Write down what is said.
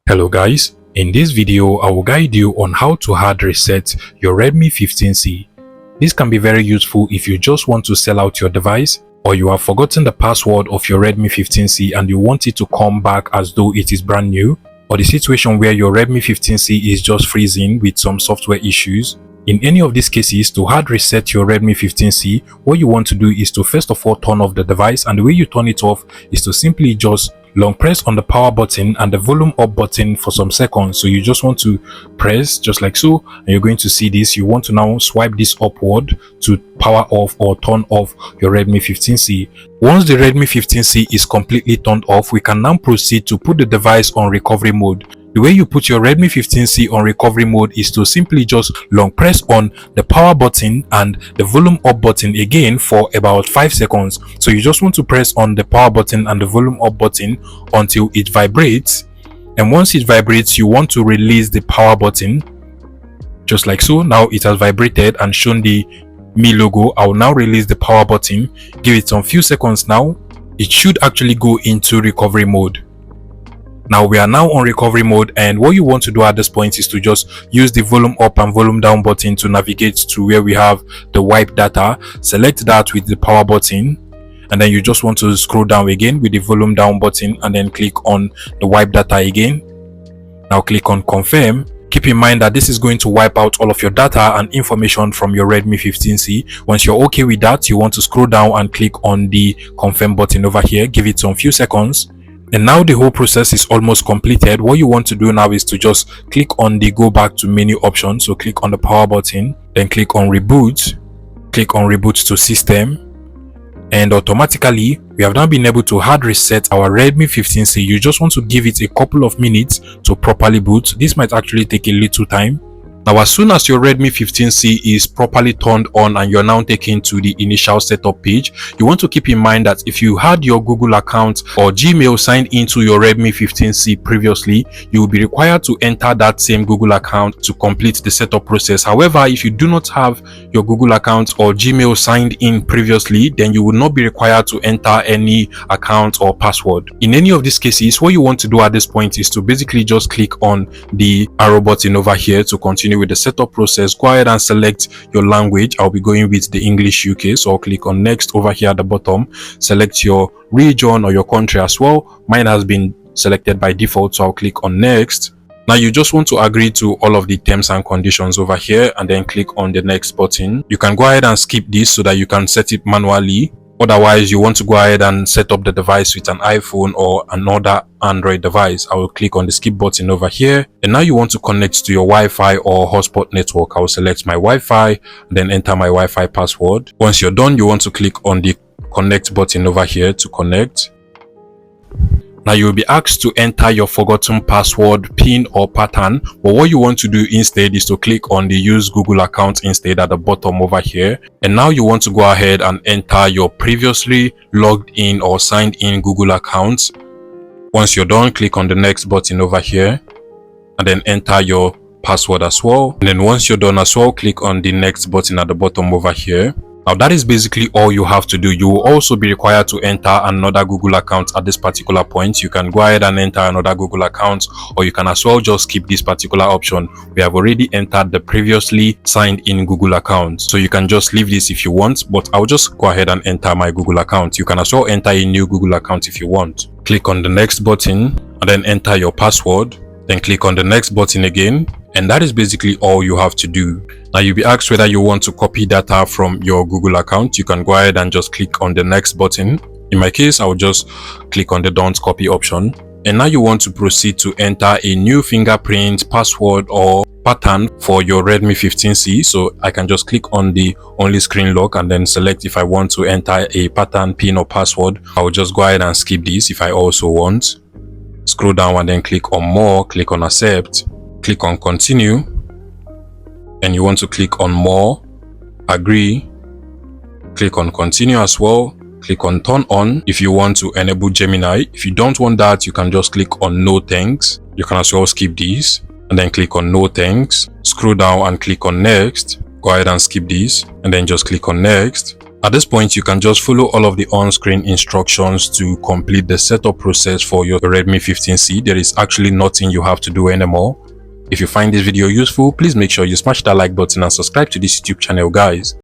Hello guys, in this video I will guide you on how to hard reset your Redmi 15C. This can be very useful if you just want to sell out your device, or you have forgotten the password of your Redmi 15C and you want it to come back as though it is brand new, or the situation where your Redmi 15C is just freezing with some software issues. In any of these cases, to hard reset your Redmi 15C, what you want to do is to first of all turn off the device, and the way you turn it off is to simply just long press on the power button and the volume up button for some seconds. So you just want to press just like so, and you're going to see this. You want to now swipe this upward to power off or turn off your Redmi 15C. Once the Redmi 15C is completely turned off, we can now proceed to put the device on recovery mode. The way you put your Redmi 15C on recovery mode is to simply just long press on the power button and the volume up button again for about 5 seconds. So you just want to press on the power button and the volume up button until it vibrates. And once it vibrates, you want to release the power button just like so. Now it has vibrated and shown the Mi logo. I will now release the power button, give it some few seconds. Now it should actually go into recovery mode. Now we are now on recovery mode, and what you want to do at this point is to just use the volume up and volume down button to navigate to where we have the wipe data. Select that with the power button, and then you just want to scroll down again with the volume down button and then click on the wipe data again. Now click on confirm. Keep in mind that this is going to wipe out all of your data and information from your Redmi 15C. Once you're okay with that, you want to scroll down and click on the confirm button over here. Give it some few seconds. And now the whole process is almost completed. What you want to do now is to just click on the go back to menu option. So click on the power button, then click on reboot, click on reboot to system, and automatically we have now been able to hard reset our Redmi 15C. You just want to give it a couple of minutes to properly boot. This might actually take a little time. Now, as soon as your Redmi 15C is properly turned on and you're now taken to the initial setup page, you want to keep in mind that if you had your Google account or Gmail signed into your Redmi 15C previously, you will be required to enter that same Google account to complete the setup process. However, if you do not have your Google account or Gmail signed in previously, then you will not be required to enter any account or password. In any of these cases, what you want to do at this point is to basically just click on the arrow button over here to continue with the setup process. Go ahead and select your language. I'll be going with the English UK, so I'll click on next over here at the bottom. Select your region or your country as well. Mine has been selected by default, so I'll click on next. Now you just want to agree to all of the terms and conditions over here and then click on the next button. You can go ahead and skip this so that you can set it manually. Otherwise, you want to go ahead and set up the device with an iPhone or another Android device. I will click on the skip button over here. And now you want to connect to your Wi-Fi or hotspot network. I will select my Wi-Fi and then enter my Wi-Fi password. Once you're done, you want to click on the connect button over here to connect. Now you will be asked to enter your forgotten password, PIN or pattern, but what you want to do instead is to click on the use Google account instead at the bottom over here. And now you want to go ahead and enter your previously logged in or signed in Google account. Once you're done, click on the next button over here and then enter your password as well. And then once you're done as well, click on the next button at the bottom over here. Now that is basically all you have to do. You will also be required to enter another Google account at this particular point. You can go ahead and enter another Google account, or you can as well just skip this particular option. We have already entered the previously signed in Google account, so you can just leave this if you want, but I'll just go ahead and enter my Google account. You can as well enter a new Google account if you want. Click on the next button and then enter your password, then click on the next button again, and that is basically all you have to do. Now you'll be asked whether you want to copy data from your Google account. You can go ahead and just click on the next button. In my case, I will just click on the don't copy option. And now you want to proceed to enter a new fingerprint, password or pattern for your Redmi 15C. So I can just click on the only screen lock and then select if I want to enter a pattern, PIN or password. I will just go ahead and skip this if I also want. Scroll down and then click on more, click on accept, click on continue, and you want to click on more, agree, click on continue as well, click on turn on if you want to enable Gemini. If you don't want that, you can just click on no thanks. You can as well skip these and then click on no thanks. Scroll down and click on next. Go ahead and skip this and then just click on next. At this point, you can just follow all of the on-screen instructions to complete the setup process for your Redmi 15C. There is actually nothing you have to do anymore. If you find this video useful, please make sure you smash that like button and subscribe to this YouTube channel, guys.